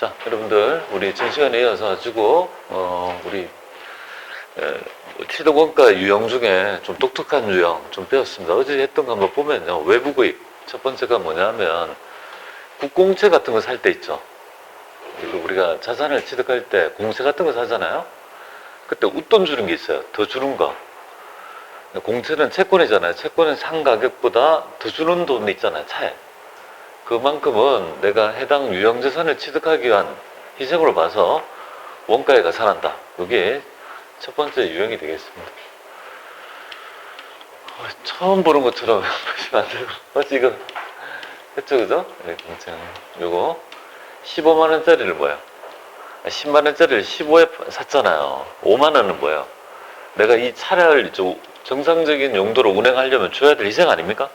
자, 여러분들 우리 전 시간에 이어서 가지고 우리 취득원가 유형 중에 좀 독특한 유형 좀 배웠습니다. 어제 했던 거 한번 보면요, 외부 구입 첫 번째가 뭐냐면 국공채 같은 거 살 때 있죠. 우리가 자산을 취득할 때 공채 같은 거 사잖아요. 그때 웃돈 주는 게 있어요. 더 주는 거. 공채는 채권이잖아요. 채권은 산 가격보다 더 주는 돈이 있잖아요, 차에. 그만큼은 내가 해당 유형자산을 취득하기 위한 희생으로 봐서 원가에 가산한다. 이게 첫 번째 유형이 되겠습니다. 처음 보는 것처럼 보시면 안 되고, 지금 했죠, 그죠? 네, 요거 15만원짜리를 뭐야? 10만원짜리를 15에 샀잖아요. 5만원은 뭐예요? 내가 이 차를 정상적인 용도로 운행하려면 줘야 될 희생 아닙니까?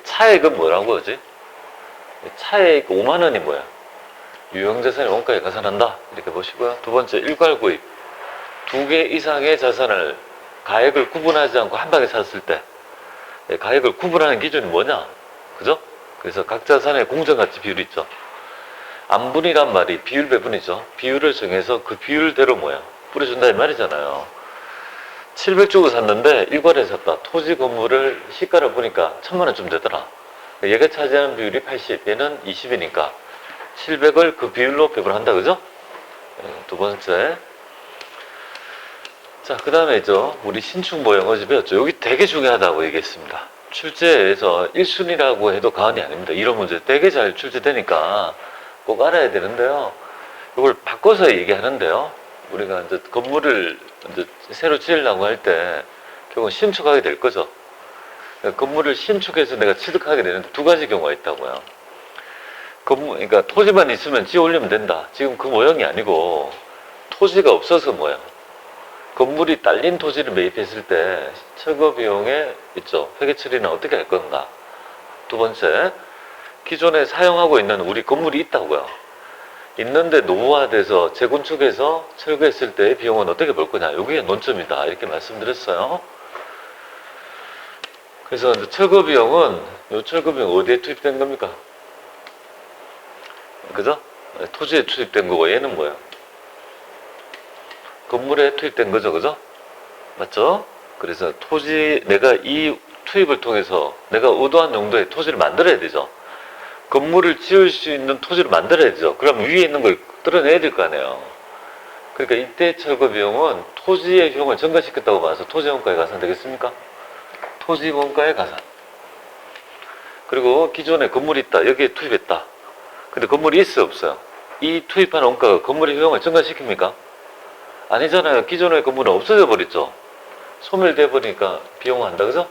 차액은 뭐라고 하지? 차액 5만원이 뭐야? 유형자산이 원가에 가산한다. 이렇게 보시고요. 두 번째, 일괄 구입. 2개 이상의 자산을 가액을 구분하지 않고 한 방에 샀을 때 가액을 구분하는 기준이 뭐냐? 그죠? 그래서 각 자산의 공정가치 비율이 있죠. 안분이란 말이 비율 배분이죠. 비율을 정해서 그 비율대로 뭐야? 뿌려준다 이 말이잖아요. 700 주고 샀는데 일괄에 샀다. 토지 건물을 시가를 보니까 1000만원쯤 되더라. 얘가 차지하는 비율이 80, 얘는 20이니까 700을 그 비율로 배분한다, 그죠? 두 번째. 자, 그 다음에 있죠. 우리 신축모형 어제 배웠죠. 여기 되게 중요하다고 얘기했습니다. 출제에서 1순위라고 해도 과언이 아닙니다. 이런 문제 되게 잘 출제되니까 꼭 알아야 되는데요. 이걸 바꿔서 얘기하는데요. 우리가 이제 건물을 이제 새로 지으려고 할 때 결국은 신축하게 될 거죠. 건물을 신축해서 내가 취득하게 되는데 두 가지 경우가 있다고요. 그러니까 토지만 있으면 지어 올리면 된다. 지금 그 모형이 아니고 토지가 없어서 뭐야? 건물이 딸린 토지를 매입했을 때 철거 비용에 있죠. 회계 처리는 어떻게 할 건가? 두 번째, 기존에 사용하고 있는 우리 건물이 있다고요. 있는데 노후화돼서 재건축해서 철거했을 때의 비용은 어떻게 볼 거냐? 이게 논점이다. 이렇게 말씀드렸어요. 그래서 철거 비용은 이 철거 비용 어디에 투입된 겁니까? 그죠? 토지에 투입된 거고 얘는 뭐야? 건물에 투입된 거죠, 그죠? 맞죠? 그래서 내가 이 투입을 통해서 내가 의도한 용도의 토지를 만들어야 되죠. 건물을 지을 수 있는 토지를 만들어야 되죠. 그럼 위에 있는 걸 뜯어내야 될 거 아니에요. 그러니까 이때 철거 비용은 토지의 비용을 증가시켰다고 봐서 토지 원가에 가산되겠습니까? 토지 원가에 가산. 그리고 기존에 건물이 있다. 여기에 투입했다. 근데 건물이 있어요, 없어요? 이 투입한 원가가 건물의 효용을 증가시킵니까? 아니잖아요. 기존의 건물은 없어져 버렸죠. 소멸돼 버리니까 비용을 한다, 그죠?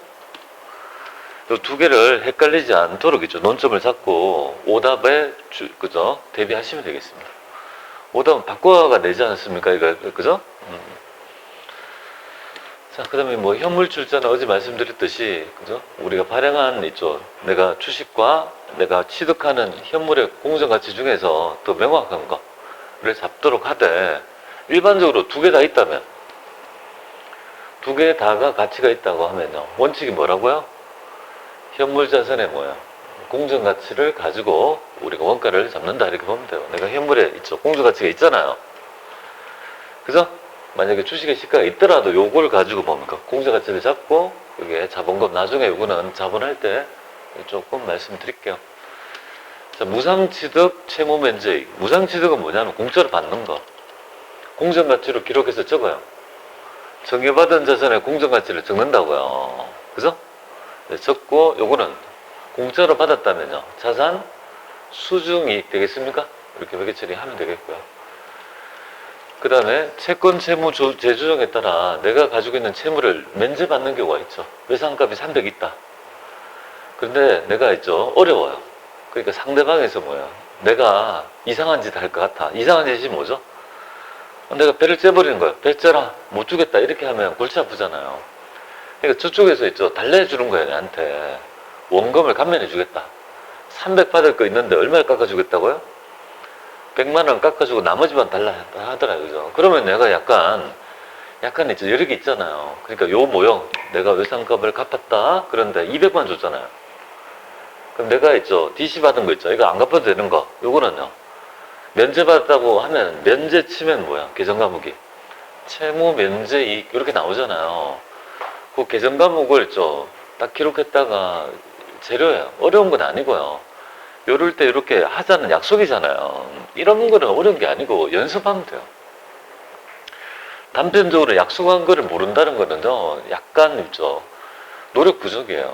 이 두 개를 헷갈리지 않도록 있죠. 논점을 잡고 오답에 그죠? 대비하시면 되겠습니다. 오답은 바꿔가 내지 않습니까? 이거 그죠? 자, 그 다음에 뭐 현물 출자는 어제 말씀드렸듯이 그죠? 우리가 발행한 있죠. 내가 주식과 내가 취득하는 현물의 공정가치 중에서 더 명확한 거를 잡도록 하되, 일반적으로 두 개 다 있다면, 두 개 다가 가치가 있다고 하면요, 원칙이 뭐라고요? 현물 자산의 뭐야? 공정가치를 가지고 우리가 원가를 잡는다 이렇게 보면 돼요. 내가 현물에 있죠. 공정가치가 있잖아요. 그죠? 만약에 주식의 시가가 있더라도 요걸 가지고 뭡니까? 공정가치를 잡고 이게 자본금, 나중에 요거는 자본할 때 조금 말씀드릴게요. 자, 무상취득 채무면제익. 무상취득은 뭐냐면 공짜로 받는 거. 공정가치로 기록해서 적어요. 정해받은 자산의 공정가치를 적는다고요. 그죠? 네, 적고 요거는 공짜로 받았다면요. 자산 수중이익 되겠습니까? 이렇게 회계 처리하면 되겠고요. 그 다음에 채권 채무 재조정에 따라 내가 가지고 있는 채무를 면제받는 경우가 있죠. 외상값이 300 있다. 그런데 내가 있죠. 어려워요. 그러니까 상대방에서 뭐야? 내가 이상한 짓 할 것 같아. 이상한 짓이 뭐죠? 내가 배를 째버리는 거예요. 배 째라. 못 주겠다. 이렇게 하면 골치 아프잖아요. 그러니까 저쪽에서 있죠. 달래주는 거예요. 나한테. 원금을 감면해 주겠다. 300 받을 거 있는데 얼마를 깎아주겠다고요? 100만 원 깎아주고 나머지만 달라 하더라고요. 그죠? 그러면 내가 약간 있죠. 여력이 있잖아요. 그러니까 요 모형, 내가 외상값을 갚았다. 그런데 200만 줬잖아요. 그럼 내가 있죠. DC 받은 거 있죠. 이거 안 갚아도 되는 거. 요거는요. 면제받았다고 하면 면제 치면 뭐야? 계정 과목이 채무 면제 이익 이렇게 나오잖아요. 그 계정 과목을 딱 기록했다가 재료예요. 어려운 건 아니고요. 요럴 때 이렇게 하자는 약속이잖아요. 이런 거는 어려운 게 아니고 연습하면 돼요. 단편적으로 약속한 거를 모른다는 거는요, 약간 노력 부족이에요.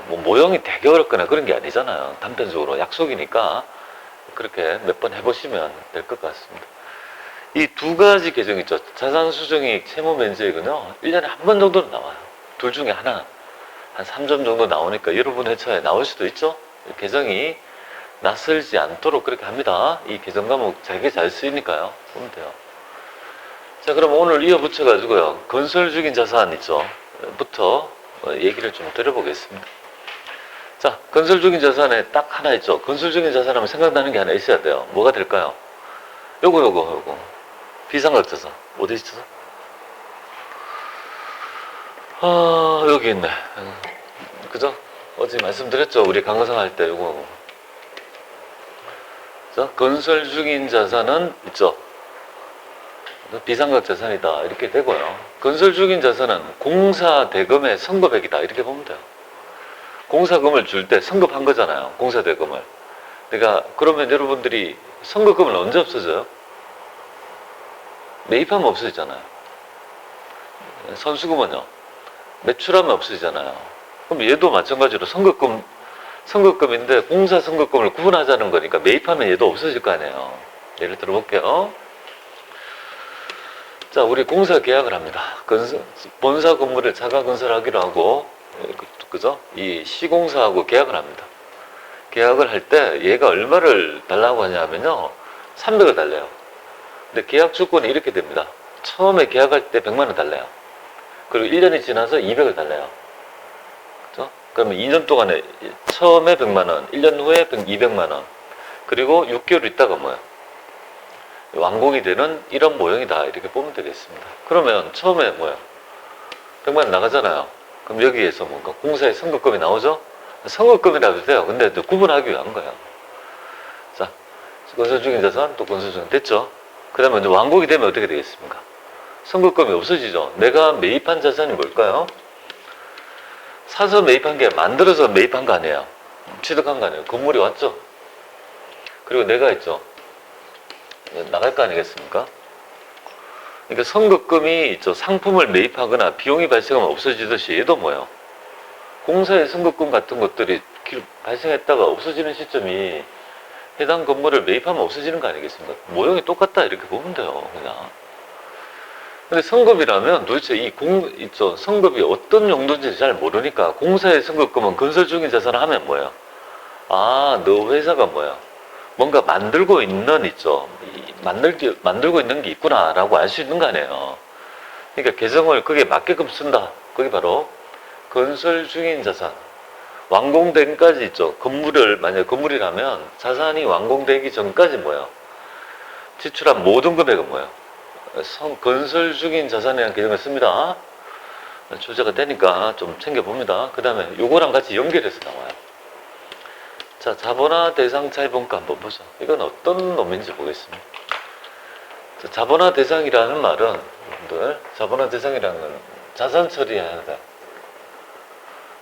뭐 모형이 되게 어렵거나 그런 게 아니잖아요. 단편적으로 약속이니까 그렇게 몇 번 해보시면 될 것 같습니다. 이 두 가지 계정 있죠. 자산수정이익, 채무면제액은요, 1년에 한 번 정도는 나와요. 둘 중에 하나. 한 3점 정도 나오니까 여러분 회차에 나올 수도 있죠. 계정이 낯설지 않도록 그렇게 합니다. 이 계정 과목 되게 잘 쓰이니까요. 보면 돼요. 자, 그럼 오늘 이어붙여가지고요. 건설 중인 자산 있죠. 부터 얘기를 좀 드려보겠습니다. 자, 건설 중인 자산에 딱 하나 있죠. 건설 중인 자산 하면 생각나는 게 하나 있어야 돼요. 뭐가 될까요? 요거. 비상각 자산. 어디 있죠? 여기 있네. 그죠? 어제 말씀드렸죠. 우리 강의상 할 때 요거. 자, 건설 중인 자산은 있죠. 비상각 자산이다. 이렇게 되고요. 건설 중인 자산은 공사 대금의 선급액이다. 이렇게 보면 돼요. 공사금을 줄 때 선급한 거잖아요. 공사 대금을. 그러니까 그러면 여러분들이 선급금은 언제 없어져요? 매입하면 없어지잖아요. 선수금은요. 매출하면 없어지잖아요. 그럼 얘도 마찬가지로 선급금인데 공사 선급금을 구분하자는 거니까 매입하면 얘도 없어질 거 아니에요. 예를 들어 볼게요. 자, 우리 공사 계약을 합니다. 본사 건물을 자가 건설하기로 하고, 그죠? 이 시공사하고 계약을 합니다. 계약을 할 때 얘가 얼마를 달라고 하냐면요. 300을 달래요. 근데 계약 조건이 이렇게 됩니다. 처음에 계약할 때 100만 원 달래요. 그리고 1년이 지나서 200을 달래요. 그죠? 그러면 2년 동안에 처음에 100만 원, 1년 후에 200만 원, 그리고 6개월 있다가 뭐야? 완공이 되는 이런 모형이다. 이렇게 보면 되겠습니다. 그러면 처음에 뭐야? 100만 원 나가잖아요. 그럼 여기에서 뭔가 공사의 선급금이 나오죠? 선급금이라도 돼요. 근데 구분하기 위한 거예요. 자, 건설 중인 자산, 또 건설 중인 됐죠? 그 다음에 이제 완공이 되면 어떻게 되겠습니까? 선급금이 없어지죠. 내가 매입한 자산이 뭘까요? 사서 매입한 게 만들어서 매입한 거 아니에요. 취득한 거 아니에요. 건물이 왔죠. 그리고 내가 있죠. 나갈 거 아니겠습니까? 그러니까 선급금이 있죠. 상품을 매입하거나 비용이 발생하면 없어지듯이 얘도 뭐예요? 공사의 선급금 같은 것들이 발생했다가 없어지는 시점이 해당 건물을 매입하면 없어지는 거 아니겠습니까? 모형이 똑같다 이렇게 보면 돼요. 그냥. 근데 선급이라면 도대체 있죠. 선급이 어떤 용도인지 잘 모르니까 공사의 선급금은 건설 중인 자산을 하면 뭐예요? 아, 너 회사가 뭐야? 뭔가 만들고 있는 있죠. 만들고 있는 게 있구나라고 알 수 있는 거 아니에요. 그러니까 계정을 거기에 맞게끔 쓴다. 그게 바로 건설 중인 자산. 완공된까지 있죠. 만약 건물이라면 자산이 완공되기 전까지 뭐예요? 지출한 모든 금액은 뭐예요? 건설 중인 자산이라는 개념을 씁니다. 조제가 되니까 좀 챙겨봅니다. 그 다음에 요거랑 같이 연결해서 나와요. 자, 자본화 대상 차입원가 한번 보죠. 이건 어떤 놈인지 보겠습니다. 자, 자본화 대상이라는 말은 여러분들, 자본화 대상이라는 건 자산 처리해야 돼.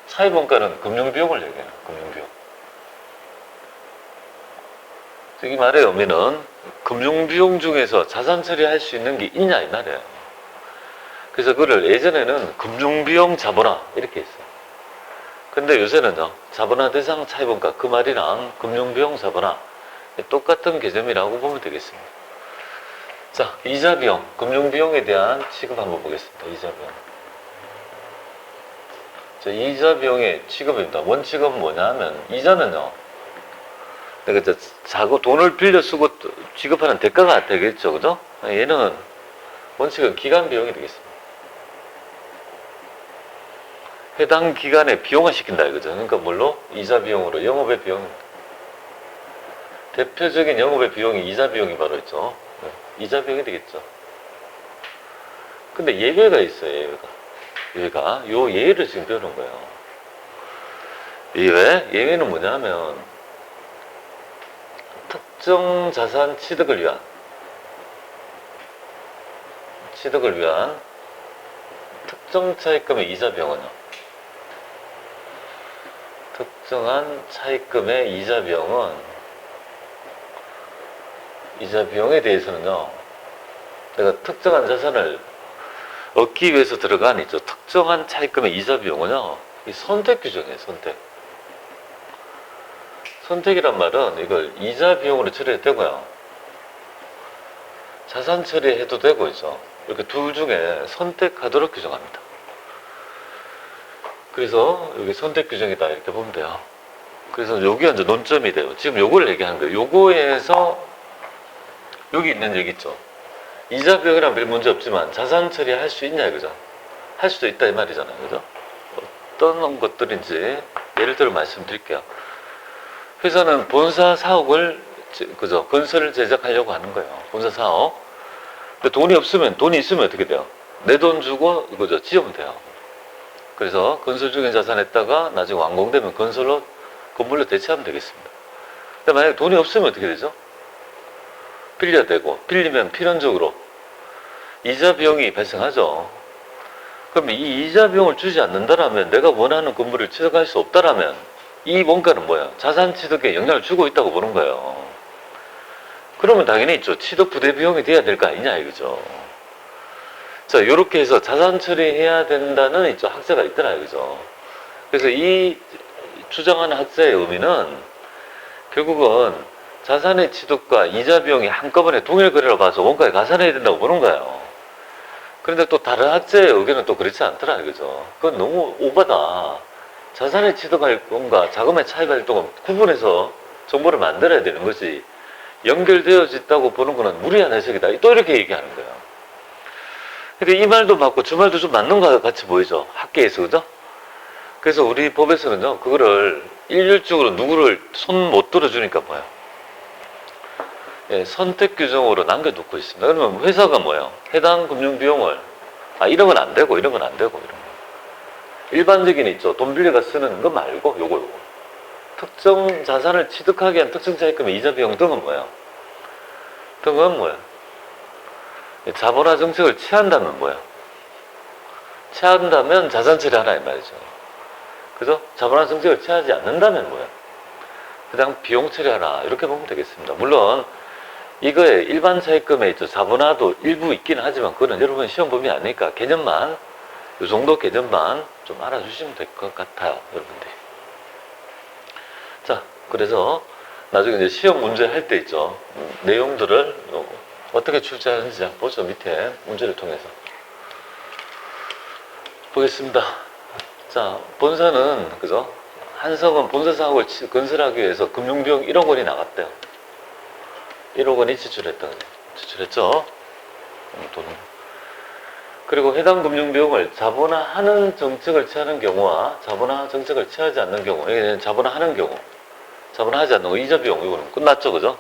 차입원가는 금융비용을 얘기해요. 금융비용. 이 말의 의미는 금융비용 중에서 자산 처리할 수 있는 게 있냐 이 말이에요. 그래서 그걸 예전에는 금융비용 자본화 이렇게 했어요. 근데 요새는요, 자본화 대상 차입원가 그 말이랑 금융비용 자본화 똑같은 개념이라고 보면 되겠습니다. 자, 이자비용, 금융비용에 대한 취급 한번 보겠습니다. 이자비용. 자, 이자비용의 취급입니다. 원칙은 뭐냐 하면 이자는요, 내가 돈을 빌려 쓰고 지급하는 대가가 되겠죠. 그죠? 얘는 원칙은 기간 비용이 되겠습니다. 해당 기간에 비용화 시킨다 이거죠. 그러니까 뭘로? 이자 비용으로 영업의 비용입니다. 대표적인 영업의 비용이 이자 비용이 바로 있죠. 이자 비용이 되겠죠. 근데 예외가 있어요. 예외가. 요 예외를 지금 배우는 거예요. 예외는 뭐냐면 특정 자산 취득을 위한 특정 차입금의 이자 비용은요. 특정한 차입금의 이자 비용에 대해서는요. 내가 특정한 자산을 얻기 위해서 들어간 있죠. 특정한 차입금의 이자 비용은요. 이 선택 규정이에요. 선택이란 말은 이걸 이자 비용으로 처리해도 되고요. 자산 처리해도 되고 있죠. 이렇게 둘 중에 선택하도록 규정합니다. 그래서 여기 선택 규정이다 이렇게 보면 돼요. 그래서 여기가 이제 논점이 돼요. 지금 요걸 얘기하는 거예요. 요거에서 여기 있는 얘기 있죠. 이자 비용이란 별 문제 없지만 자산 처리할 수 있냐 이거죠. 할 수도 있다 이 말이잖아요. 그죠? 어떤 것들인지 예를 들어 말씀드릴게요. 회사는 본사 사옥을 그죠? 건설을 제작하려고 하는 거예요. 본사 사업. 근데 돈이 있으면 어떻게 돼요? 내 돈 주고 그죠? 지으면 돼요. 그래서 건설 중인 자산에다가 나중에 완공되면 건물로 대체하면 되겠습니다. 근데 만약에 돈이 없으면 어떻게 되죠? 빌려야 되고, 빌리면 필연적으로 이자 비용이 발생하죠. 그럼 이 이자 비용을 주지 않는다라면, 내가 원하는 건물을 취득할 수 없다라면 이 원가는 뭐야? 자산 취득에 영향을 주고 있다고 보는 거예요. 그러면 당연히 있죠. 취득 부대 비용이 돼야 될 거 아니냐 이거죠. 자, 요렇게 해서 자산 처리해야 된다는 있죠. 학자가 있더라 이거죠. 그래서 이 주장하는 학자의 의미는 결국은 자산의 취득과 이자 비용이 한꺼번에 동일 거래로 봐서 원가에 가산해야 된다고 보는 거예요. 그런데 또 다른 학자의 의견은 또 그렇지 않더라 이거죠. 그건 너무 오바다. 자산의 취득할 돈과 자금의 차입할 돈을 구분해서 정보를 만들어야 되는 것이 연결되어졌다고 보는 것은 무리한 해석이다. 또 이렇게 얘기하는 거예요. 그러니까 이 말도 맞고 저 말도 좀 맞는 것 같이 보이죠. 학계에서 그죠? 그래서 우리 법에서는요. 그거를 일률적으로 누구를 손 못 들어주니까 뭐예요? 예, 선택 규정으로 남겨놓고 있습니다. 그러면 회사가 뭐예요? 해당 금융 비용을 이런 건 안 되고 이런 건 안 되고 이런 거. 일반적인 있죠. 돈 빌려가 쓰는 거 말고 요거. 특정 자산을 취득하기 위한 특정 차입금의 이자 비용 등은 뭐예요? 자본화 정책을 취한다면 뭐예요? 취한다면 자산 처리하라 이 말이죠. 그죠? 자본화 정책을 취하지 않는다면 뭐예요? 그냥 비용 처리하라 이렇게 보면 되겠습니다. 물론 이거에 일반 차입금에 있죠. 자본화도 일부 있기는 하지만 그거는 여러분 시험 범위 아니니까 개념만 이 정도 개념만 좀 알아주시면 될 것 같아요, 여러분들. 자, 그래서 나중에 이제 시험 문제 할 때 있죠. 내용들을 어떻게 출제하는지 한번 보죠. 밑에 문제를 통해서 보겠습니다. 자, 본사는 그죠? 한성은 본사 사업을 건설하기 위해서 금융비용 1억 원이 나갔대요. 1억 원이 지출했죠. 돈은. 그리고 해당 금융비용을 자본화하는 정책을 취하는 경우와 자본화 정책을 취하지 않는 경우, 이게 자본화하는 경우, 자본화하지 않는 거 이자 비용 이거는 끝났죠, 그죠?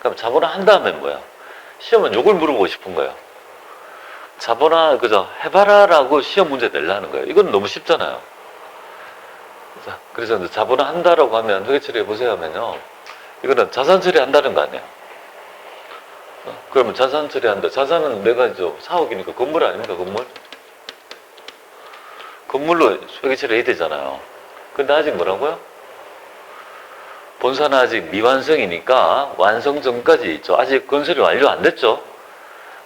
그럼 자본화한 다음엔 뭐야? 시험은 요걸 물어보고 싶은 거예요. 자본화 그죠? 해봐라라고 시험 문제 내려는 거예요. 이건 너무 쉽잖아요. 자, 그래서 이제 자본화한다라고 하면 회계 처리해 보세요 하면요, 이거는 자산 처리한다는 거 아니에요. 그러면 자산 처리한다. 자산은 내가 사옥이니까 건물 아닙니까? 건물로 회계 처리해야 되잖아요. 근데 아직 뭐라고요? 본사는 아직 미완성이니까 완성 전까지 있죠. 아직 건설이 완료 안 됐죠.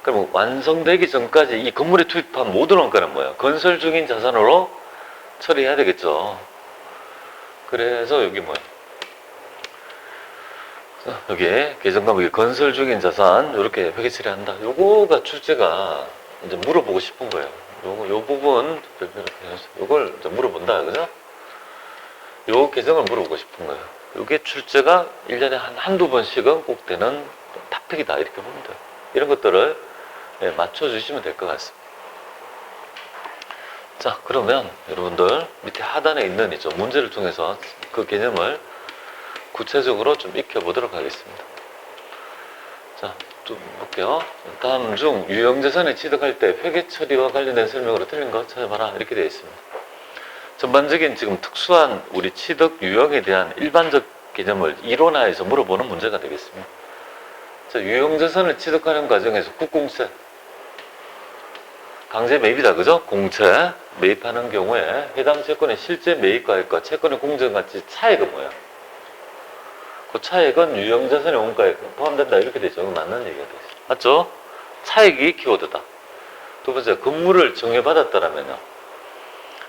그럼 완성되기 전까지 이 건물에 투입한 모든 원가는 뭐예요? 건설 중인 자산으로 처리해야 되겠죠. 그래서 여기 뭐예요? 여기 계정 과목이 건설 중인 자산 이렇게 회계 처리한다. 요거가 출제가 이제 물어보고 싶은 거예요. 요 부분 요걸 이제 물어본다, 그죠? 요 계정을 물어보고 싶은 거예요. 요게 출제가 1년에 한두 번씩은 꼭 되는 탑픽이다 이렇게 보면 돼요. 이런 것들을 맞춰주시면 될 것 같습니다. 자, 그러면 여러분들 밑에 하단에 있는 문제를 통해서 그 개념을 구체적으로 좀 익혀보도록 하겠습니다. 자, 좀 볼게요. 다음 중 유형자산을 취득할 때 회계 처리와 관련된 설명으로 틀린 거 찾아봐라 이렇게 되어 있습니다. 전반적인 지금 특수한 우리 취득 유형에 대한 일반적 개념을 이론화해서 물어보는 문제가 되겠습니다. 자, 유형자산을 취득하는 과정에서 국공채, 강제 매입이다, 그죠? 공채 매입하는 경우에 해당 채권의 실제 매입가액과 채권의 공정가치 차액은 뭐야? 그 차액은 유형자산의 원가에 포함된다, 이렇게 되죠. 맞는 얘기가 되죠. 맞죠? 차액이 키워드다. 두 번째, 건물을 정해받았다라면요.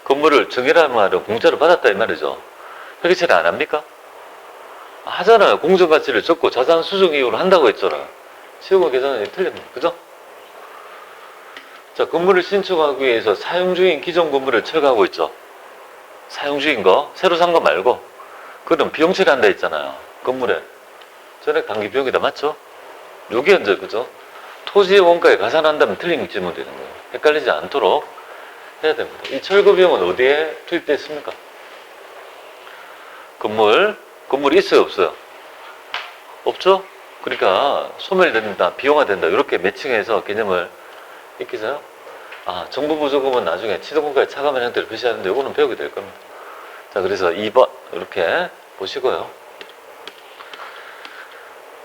건물을 정해라는 말은 공짜로 받았다 이 말이죠. 회계처리 안 합니까? 하잖아요. 공정가치를 적고 자산 수정 이유로 한다고 했잖아요. 세우고 계산이 틀립니다. 그죠? 자, 건물을 신축하기 위해서 사용 중인 기존 건물을 철거하고 있죠. 사용 중인 거, 새로 산 거 말고. 그럼 비용 처리한다 했잖아요. 건물에. 전에 강기 비용이다, 맞죠? 요게 이제, 그죠? 토지의 원가에 가산한다면 틀린 질문이 되는 거예요. 헷갈리지 않도록 해야 됩니다. 이 철거 비용은 어디에 투입됐습니까? 건물이 있어요, 없어요? 없죠? 그러니까 소멸된다, 비용화된다, 이렇게 매칭해서 개념을 익히세요. 정부 보조금은 나중에 취득원가에 차감한 형태를 표시하는데 이거는 배우게 될 겁니다. 자, 그래서 2번 이렇게 보시고요.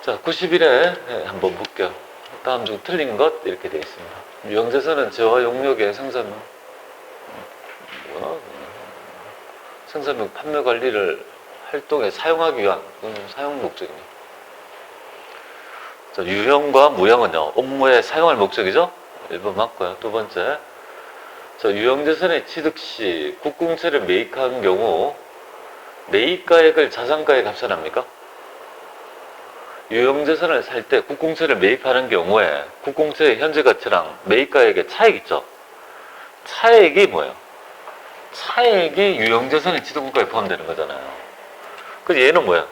자, 91회 한번 볼게요. 다음 중 틀린 것 이렇게 되어 있습니다. 유형자산은 재화 용역의 생산물, 생산물 판매 관리를 활동에 사용하기 위한 사용 목적입니다. 자, 유형과 무형은요, 업무에 사용할 목적이죠? 1번 맞고요. 두 번째, 자, 유형자산의 취득 시 국공채를 매입한 경우 매입가액을 자산가에 합산합니까? 유형자산을 살 때 국공채를 매입하는 경우에 국공채의 현재 가치랑 매입가액의 차익 있죠? 차액이 뭐예요? 차액이 유형자산의 취득원가에 포함되는 거잖아요. 그래서 얘는 뭐야?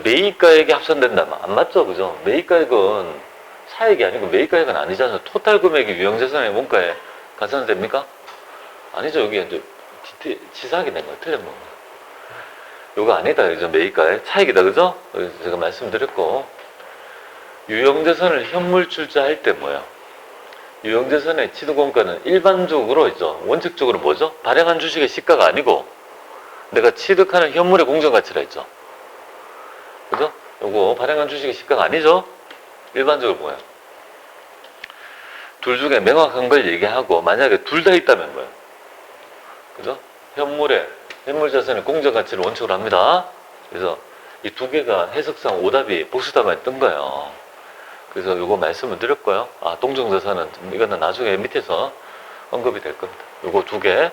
매입가액이 합산된다면 안 맞죠, 그죠? 매입가액은 차액이 아니고 매입가액은 아니잖아요. 토탈 금액이 유형자산의 원가에 가산됩니까? 아니죠. 여기 이제 치사하게 낸 거예요. 틀린 겁니다. 요거 아니다, 그죠? 매입가액 차익이다, 그죠? 제가 말씀드렸고, 유형자산을 현물 출자할 때 뭐야? 유형자산의 취득원가는 일반적으로 있죠. 원칙적으로 뭐죠? 발행한 주식의 시가가 아니고 내가 취득하는 현물의 공정가치라 했죠. 그죠? 요거 발행한 주식의 시가가 아니죠? 일반적으로 뭐야? 둘 중에 명확한 걸 얘기하고 만약에 둘 다 있다면 뭐야? 그죠? 현물자산의 공정가치를 원칙으로 합니다. 그래서 이 두 개가 해석상 오답이 복수답안에 뜬 거예요. 그래서 요거 말씀을 드렸고요. 동정자산은 이거는 나중에 밑에서 언급이 될 겁니다. 요거 두 개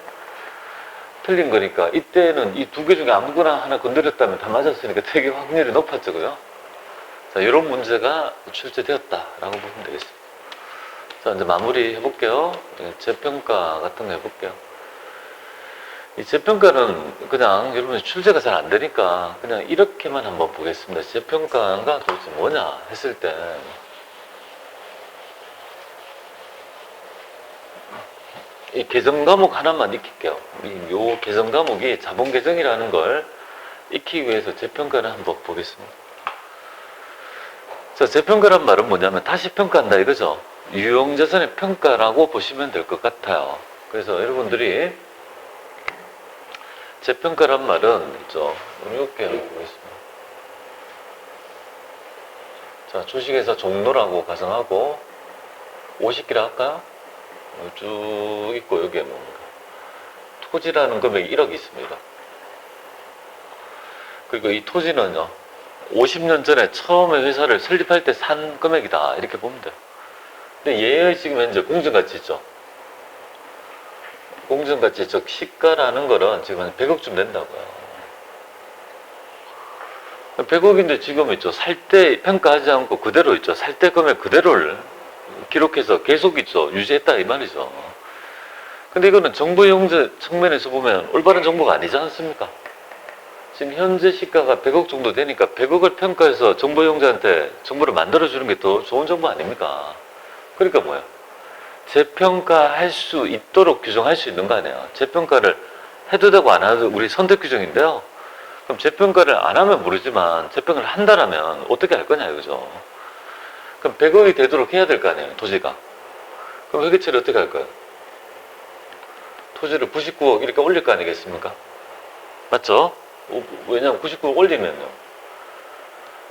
틀린 거니까 이때는 이 두 개 중에 아무거나 하나 건드렸다면 다 맞았으니까 되게 확률이 높았죠, 그죠? 자, 이런 문제가 출제되었다라고 보면 되겠습니다. 자, 이제 마무리 해볼게요. 재평가 같은 거 해볼게요. 이 재평가는 그냥 여러분이 출제가 잘 안 되니까 그냥 이렇게만 한번 보겠습니다. 재평가가 도대체 뭐냐 했을 때 이 개정 과목 하나만 익힐게요. 요 개정 과목이 자본 개정이라는 걸 익히기 위해서 재평가를 한번 보겠습니다. 자, 재평가란 말은 뭐냐면 다시 평가한다 이거죠. 유형자산의 평가라고 보시면 될 것 같아요. 그래서 여러분들이 재평가란 말은 있죠. 이렇게 보겠습니다. 자, 주식에서 종로라고 가정하고 50기라 할까요? 쭉 있고 여기에 뭡니까? 토지라는 금액이 1억이 있습니다. 그리고 이 토지는요 50년 전에 처음에 회사를 설립할 때 산 금액이다 이렇게 보면 돼요. 근데 얘의 지금 현재 공정가치 있죠. 공정가치 즉 시가라는 거는 지금 한 100억쯤 된다고요. 100억인데 지금 있죠. 살 때 평가하지 않고 그대로 있죠. 살 때 금액 그대로를 기록해서 계속 있죠. 유지했다 이 말이죠. 근데 이거는 정보 용제 측면에서 보면 올바른 정보가 아니지 않습니까? 지금 현재 시가가 100억 정도 되니까 100억을 평가해서 정보 용제한테 정보를 만들어주는 게 더 좋은 정보 아닙니까? 그러니까 뭐야? 재평가할 수 있도록 규정할 수 있는 거 아니에요. 재평가를 해도 되고 안 해도 우리 선택 규정인데요. 그럼 재평가를 안 하면 모르지만 재평가를 한다라면 어떻게 할 거냐 이거죠. 그럼 100억이 되도록 해야 될 거 아니에요, 토지가. 그럼 회계처리 어떻게 할 거예요? 토지를 99억 이렇게 올릴 거 아니겠습니까? 맞죠? 왜냐면 99억 올리면요.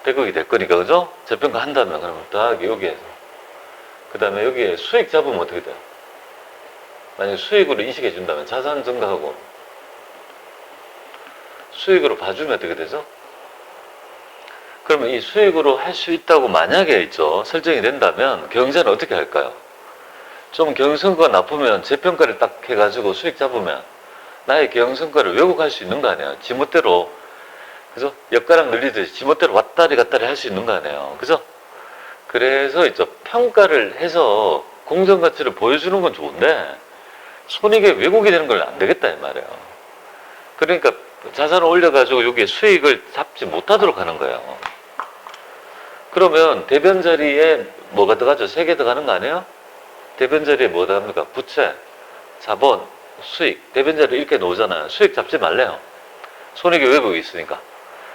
100억이 될 거니까, 그죠? 재평가 한다면, 그러면 딱 여기에서. 그 다음에 여기에 수익 잡으면 어떻게 돼요? 만약에 수익으로 인식해 준다면, 자산 증가하고, 수익으로 봐주면 어떻게 되죠? 그러면 이 수익으로 할 수 있다고 만약에 있죠. 설정이 된다면, 경제는 어떻게 할까요? 좀 경영성과가 나쁘면 재평가를 딱 해가지고 수익 잡으면, 나의 경영성과를 왜곡할 수 있는 거 아니에요? 지멋대로, 그죠? 엿가락 늘리듯이 지멋대로 왔다리 갔다리 할 수 있는 거 아니에요? 그죠? 그래서 있죠. 평가를 해서 공정가치를 보여주는 건 좋은데, 손익에 왜곡이 되는 건 안 되겠다, 이 말이에요. 그러니까 자산을 올려가지고 여기에 수익을 잡지 못하도록 하는 거예요. 그러면 대변 자리에 뭐가 들어가죠? 3개 들어가는 거 아니에요? 대변 자리에 뭐 들어갑니까? 부채, 자본, 수익. 대변 자리 이렇게 놓잖아요. 수익 잡지 말래요. 손익에 왜곡이 있으니까.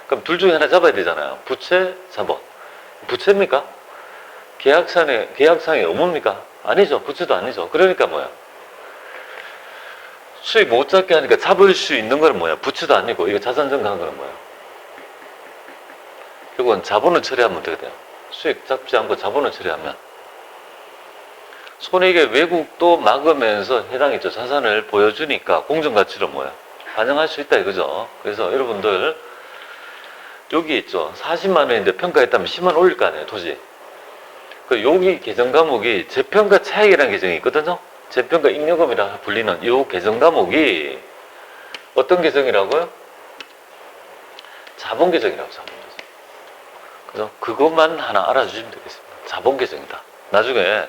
그럼 둘 중에 하나 잡아야 되잖아요. 부채, 자본. 부채입니까? 계약상의 의무입니까? 아니죠. 부채도 아니죠. 그러니까 뭐야? 수익 못 잡게 하니까 잡을 수 있는 건 뭐야? 부채도 아니고, 이거 자산 증가한 거는 뭐야? 결국은 자본을 처리하면 어떻게 돼요? 수익 잡지 않고 자본을 처리하면 손익의 왜곡도 막으면서 해당했죠. 자산을 보여주니까 공정가치로 뭐야? 반영할 수 있다 이거죠. 그래서 여러분들 여기 있죠. 40만 원인데 평가했다면 10만 원 올릴 거 아니에요. 토지. 그 여기 계정 과목이 재평가 차익이라는 계정이 있거든요. 재평가 잉여금이라 불리는 이 계정 과목이 어떤 계정이라고요? 자본 계정이라고 자본 계정. 그래서 그것만 하나 알아주시면 되겠습니다. 자본 계정이다. 나중에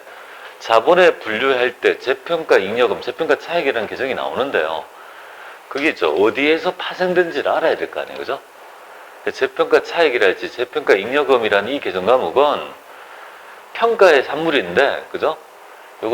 자본에 분류할 때 재평가 잉여금, 재평가 차익이라는 계정이 나오는데요. 그게 있죠. 어디에서 파생된지를 알아야 될 거 아니에요. 그죠? 재평가 차익이랄지 재평가 잉여금이라는 이 계정 과목은 평가의 산물인데, 그죠?